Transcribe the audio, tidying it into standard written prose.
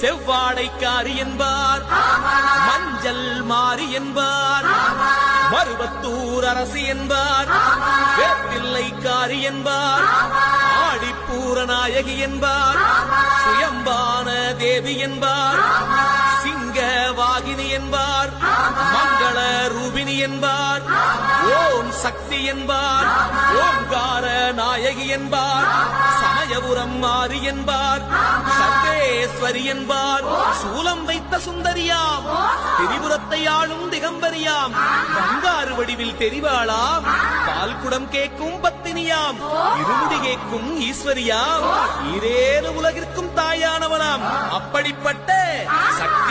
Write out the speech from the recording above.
செவ்வாடைக்காரி என்பார், மஞ்சள் மாறி என்பார், மருவத்தூர் அரசி என்பார், வேப்பிள்ளைக்காரி என்பார், ஆடிப்பூரநாயகி என்பார், சுயம்பான தேவி என்பார், சிங்க வாகினி என்பார், மங்கள ரூபினி என்பார், ஓம் சக்தி என்பார், ஓம்கார நாயகி என்பார், சமயபுரம் மாறி என்பார், சர்வேஸ்வரி என்பார், சூலம் வைத்த சுந்தரியாம், திரிபுரத்தை ஆளும் திகம்பரியாம், பங்காறு வடிவில் தெரிவாளாம், பால்குடம் கேட்கும் பத்தினியாம், இருமுடி கேட்கும் ஈஸ்வரியாம், ஈரேறு உலகிற்கும் தாயானவனாம். அப்படிப்பட்ட சக்தி